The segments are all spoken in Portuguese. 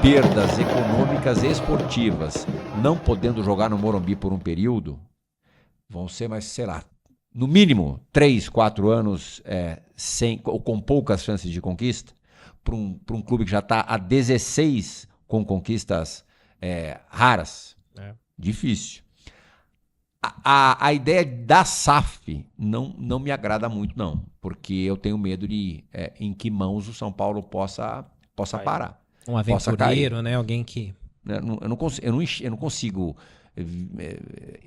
perdas econômicas e esportivas, não podendo jogar no Morumbi por um período, vão ser mais, sei lá, no mínimo 3, 4 anos ou com poucas chances de conquista, para um clube que já está a 16 com conquistas raras. Difícil. A ideia da SAF não me agrada muito, não, porque eu tenho medo de em que mãos o São Paulo possa parar. Um aventureiro, né? Alguém que... Eu não consigo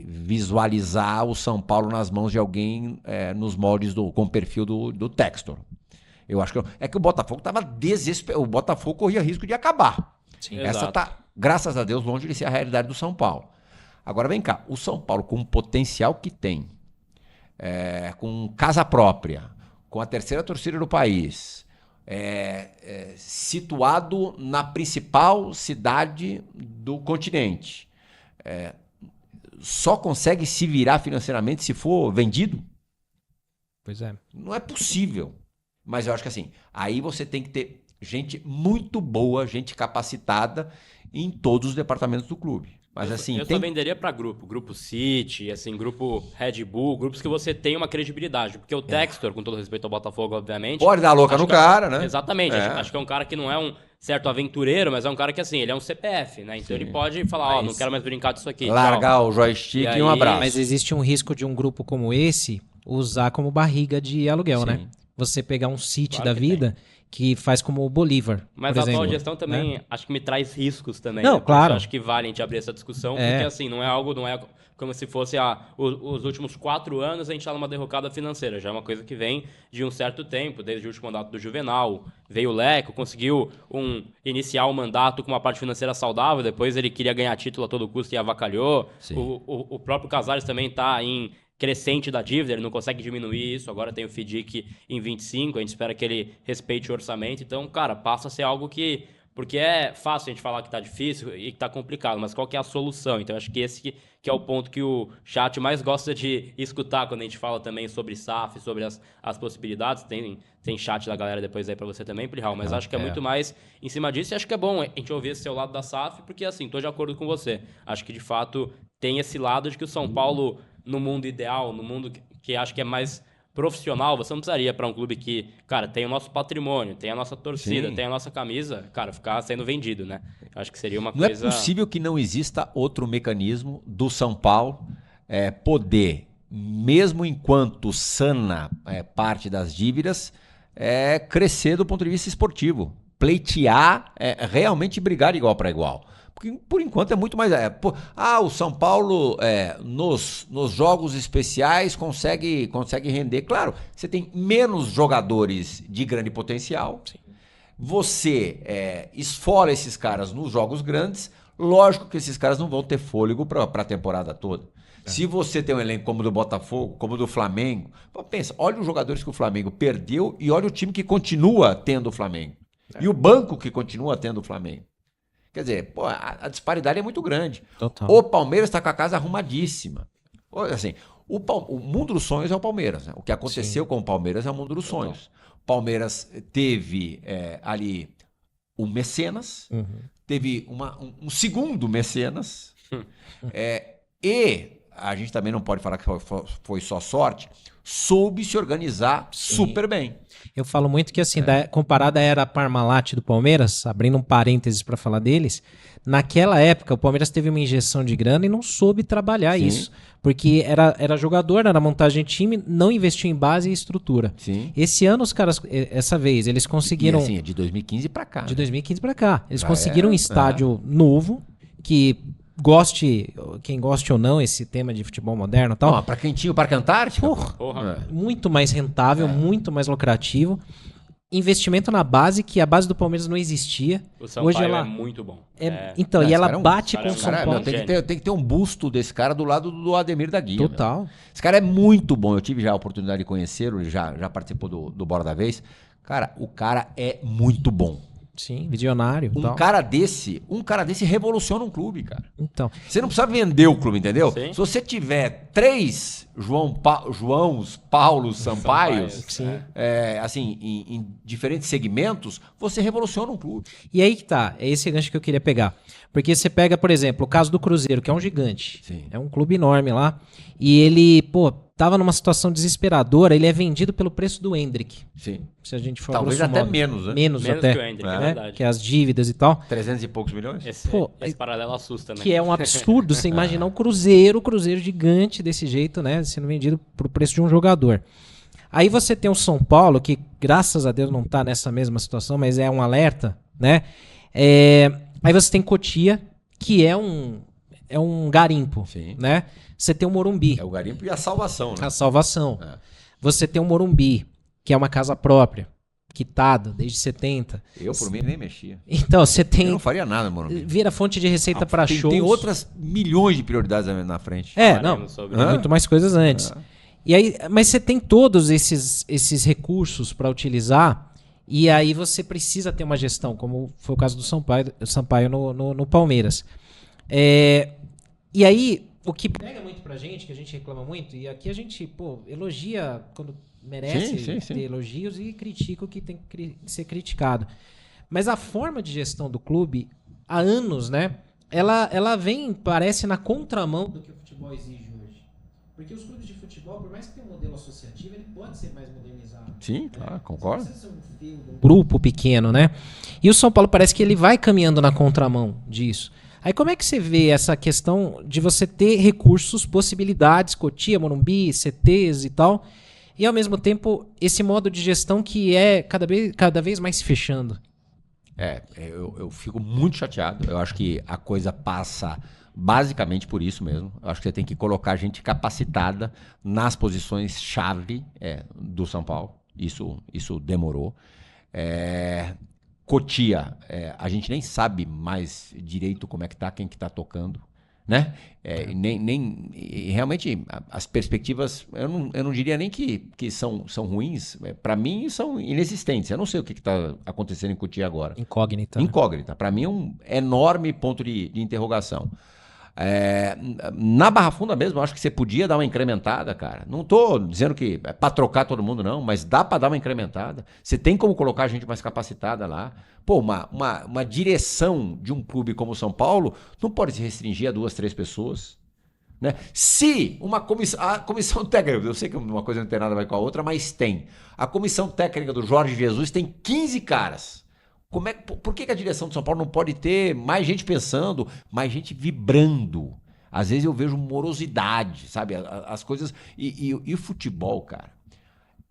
visualizar o São Paulo nas mãos de alguém nos moldes com o perfil do Textor. Eu acho que o Botafogo estava desesperado. O Botafogo corria risco de acabar. Sim, essa está, graças a Deus, longe de ser a realidade do São Paulo. Agora vem cá, o São Paulo, com o potencial que tem, com casa própria, com a terceira torcida do país, situado na principal cidade do continente, só consegue se virar financeiramente se for vendido? Pois é. Não é possível. Mas eu acho que assim, aí você tem que ter gente muito boa, gente capacitada em todos os departamentos do clube. Mas assim, eu só venderia para grupo City, assim, grupo Red Bull, grupos que você tem uma credibilidade, porque o Textor, com todo respeito ao Botafogo, obviamente, pode dar louca no cara, né? Exatamente, acho que é um cara que não é um certo aventureiro, mas é um cara que assim, ele é um CPF, né? Então ele pode falar, não quero mais brincar disso aqui. Largar o joystick e um abraço. Mas existe um risco de um grupo como esse usar como barriga de aluguel, né? Você pegar um City da vida que faz como o Bolívar, mas a atual gestão também, acho que me traz riscos também. Não, claro. Acho que vale a gente abrir essa discussão, porque assim, não é como se fosse os últimos 4 anos a gente tá numa derrocada financeira. Já é uma coisa que vem de um certo tempo, desde o último mandato do Juvenal. Veio o Leco, conseguiu iniciar o mandato com uma parte financeira saudável, depois ele queria ganhar título a todo custo e avacalhou. O próprio Casares também tá em crescente da dívida, ele não consegue diminuir isso, agora tem o FDIC em 25, a gente espera que ele respeite o orçamento, então, cara, passa a ser algo que, porque é fácil a gente falar que tá difícil e que tá complicado, mas qual que é a solução? Então, acho que esse que é o ponto que o chat mais gosta de escutar quando a gente fala também sobre SAF, sobre as possibilidades, tem chat da galera depois aí pra você também, Plihal, mas acho que é muito mais em cima disso, e acho que é bom a gente ouvir esse seu lado da SAF, porque assim, tô de acordo com você, acho que de fato tem esse lado de que o São Paulo, no mundo ideal, no mundo que acho que é mais profissional, você não precisaria para um clube que, cara, tem o nosso patrimônio, tem a nossa torcida, tem a nossa camisa, cara, ficar sendo vendido, né? Acho que seria uma coisa... Não é possível que não exista outro mecanismo do São Paulo poder, mesmo enquanto sana parte das dívidas, crescer do ponto de vista esportivo, pleitear, realmente brigar de igual para igual. Porque, por enquanto, é muito mais... o São Paulo, nos jogos especiais, consegue render. Claro, você tem menos jogadores de grande potencial. Sim. Você esfora esses caras nos jogos grandes. Lógico que esses caras não vão ter fôlego para a temporada toda. Se você tem um elenco como o do Botafogo, como o do Flamengo... Pensa, olha os jogadores que o Flamengo perdeu e olha o time que continua tendo o Flamengo. E o banco que continua tendo o Flamengo. Quer dizer, a disparidade é muito grande. Total. O Palmeiras está com a casa arrumadíssima. Assim, o mundo dos sonhos é o Palmeiras. Né? O que aconteceu com o Palmeiras é o mundo dos sonhos. O Palmeiras teve ali um mecenas, teve um segundo mecenas, e a gente também não pode falar que foi só sorte, soube se organizar super bem. Eu falo muito que, assim, comparada à era Parmalat do Palmeiras, abrindo um parênteses para falar deles, naquela época o Palmeiras teve uma injeção de grana e não soube trabalhar isso. Porque era jogador, era montagem de time, não investiu em base e estrutura. Sim. Esse ano os caras, essa vez, eles conseguiram... E assim, é de 2015 para cá. De 2015 para cá. Eles conseguiram um estádio novo, que... quem goste ou não esse tema de futebol moderno e tal. Para quem tinha o Parque Antártica? Muito mais rentável, muito mais lucrativo. Investimento na base, que a base do Palmeiras não existia. O Sampaio é muito bom. Então, e ela bate com o São Paulo. Tem que ter um busto desse cara do lado do Ademir da Guia. Total. Esse cara é muito bom. Eu tive já a oportunidade de conhecê-lo, ele já participou do Bora da Vez. Cara, o cara é muito bom. Sim, visionário. Um cara desse revoluciona um clube, cara. Então. Você não precisa vender o clube, entendeu? Sim. Se você tiver 3 Joãos, Paulos, Sampaios, assim, em diferentes segmentos, você revoluciona um clube. E aí que tá, é esse gancho que eu queria pegar. Porque você pega, por exemplo, o caso do Cruzeiro, que é um gigante. Sim. É um clube enorme lá. E ele, tava numa situação desesperadora, ele é vendido pelo preço do Hendrick. Sim. Se a gente for Talvez até menos, né? Menos até. que o Hendrick, é verdade. Que é as dívidas e tal. 300 e poucos milhões? Esse paralelo assusta, né? Que é um absurdo você imaginar um Cruzeiro gigante desse jeito, né? Sendo vendido por preço de um jogador. Aí você tem o São Paulo, que graças a Deus não tá nessa mesma situação, mas é um alerta, né? Aí você tem Cotia, que é um garimpo, Sim. né? Você tem o Morumbi. É o garimpo e a salvação, né? A salvação. Você tem o Morumbi, que é uma casa própria, quitada desde 70. Eu, por mim, nem mexia. Então, você tem... Eu não faria nada no Morumbi. Vira fonte de receita para shows. Tem outras milhões de prioridades na frente. Muito mais coisas antes. E aí, mas você tem todos esses recursos para utilizar, e aí você precisa ter uma gestão, como foi o caso do Sampaio no Palmeiras. E aí, o que pega muito pra gente, que a gente reclama muito, e aqui a gente, elogia quando merece ter elogios e critica o que tem que ser criticado. Mas a forma de gestão do clube, há anos, né, ela vem, parece, na contramão do que o futebol exige hoje. Porque os clubes de futebol, por mais que tenha um modelo associativo, ele pode ser mais modernizado. Sim, claro, concordo. Não precisa ser um grupo pequeno, né? E o São Paulo parece que ele vai caminhando na contramão disso. Aí como é que você vê essa questão de você ter recursos, possibilidades, Cotia, Morumbi, CTs e tal, e ao mesmo tempo esse modo de gestão que é cada vez mais se fechando? Eu fico muito chateado. Eu acho que a coisa passa basicamente por isso mesmo. Eu acho que você tem que colocar gente capacitada nas posições-chave do São Paulo. Isso demorou. Cotia, a gente nem sabe mais direito como é que tá, quem que tá tocando, né? Realmente as perspectivas, eu não diria nem que são ruins, para mim são inexistentes. Eu não sei o que está acontecendo em Cotia agora. Incógnita. Incógnita. Para mim é um enorme ponto de interrogação. Na Barra Funda mesmo, eu acho que você podia dar uma incrementada, cara. Não tô dizendo que é para trocar todo mundo, não, mas dá para dar uma incrementada. Você tem como colocar gente mais capacitada lá. Uma direção de um clube como o São Paulo não pode se restringir a 2, 3 pessoas. Né? Se a comissão técnica, eu sei que uma coisa não tem nada a ver com a outra, mas tem. A comissão técnica do Jorge Jesus tem 15 caras. Por que a direção do São Paulo não pode ter mais gente pensando, mais gente vibrando? Às vezes eu vejo morosidade, sabe? As coisas... E o futebol, cara,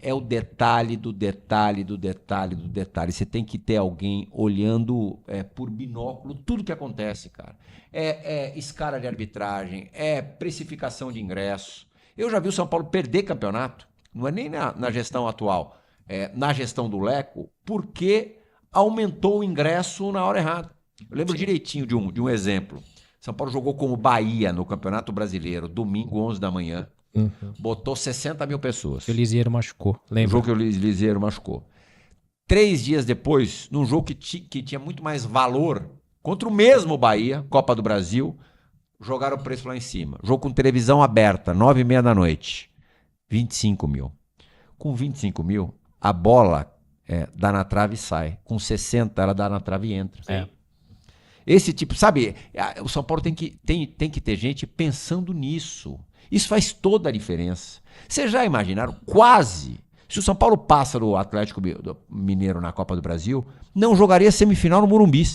é o detalhe do detalhe do detalhe do detalhe. Você tem que ter alguém olhando por binóculo tudo que acontece, cara. Escala de arbitragem, precificação de ingresso. Eu já vi o São Paulo perder campeonato, não é nem na gestão atual, na gestão do Leco, porque aumentou o ingresso na hora errada. Eu lembro direitinho de um exemplo. São Paulo jogou como Bahia no Campeonato Brasileiro, domingo, 11 da manhã. Botou 60 mil pessoas. O Lisieiro machucou, lembra? O jogo que o Lisieiro machucou. 3 dias depois, num jogo que tinha muito mais valor, contra o mesmo Bahia, Copa do Brasil, jogaram o preço lá em cima. Jogo com televisão aberta, 9h30 da noite. 25 mil. Com 25 mil, a bola dá na trave e sai. Com 60, ela dá na trave e entra. Esse tipo, sabe, o São Paulo tem que ter gente pensando nisso. Isso faz toda a diferença. Vocês já imaginaram, quase, se o São Paulo passa do Atlético Mineiro na Copa do Brasil, não jogaria semifinal no Morumbi.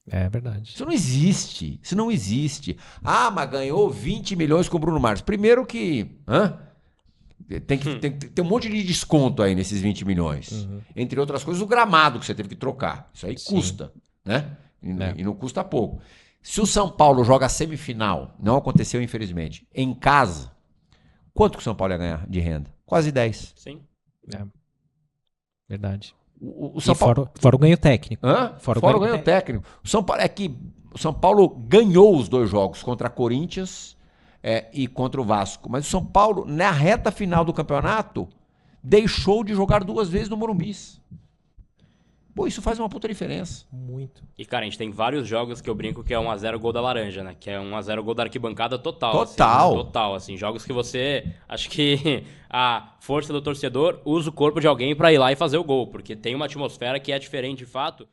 É verdade. Isso não existe. Mas ganhou 20 milhões com o Bruno Marques. Primeiro que... Tem que ter um monte de desconto aí nesses 20 milhões. Entre outras coisas, o gramado que você teve que trocar. Isso aí custa, né? E não custa pouco. Se o São Paulo joga a semifinal, não aconteceu infelizmente, em casa, quanto que o São Paulo ia ganhar de renda? Quase 10. Sim. Verdade. O São Paulo... Fora o ganho técnico. Fora o ganho técnico. O São Paulo ganhou os 2 jogos contra a Corinthians e contra o Vasco. Mas o São Paulo, na reta final do campeonato, deixou de jogar 2 vezes no Morumbi. Pô, isso faz uma puta diferença. Muito. E, cara, a gente tem vários jogos que eu brinco que é 1x0 gol da laranja, né? Que é 1x0 gol da arquibancada total. Total. Assim, né? Total, assim. Jogos que você... Acho que a força do torcedor usa o corpo de alguém pra ir lá e fazer o gol. Porque tem uma atmosfera que é diferente, de fato.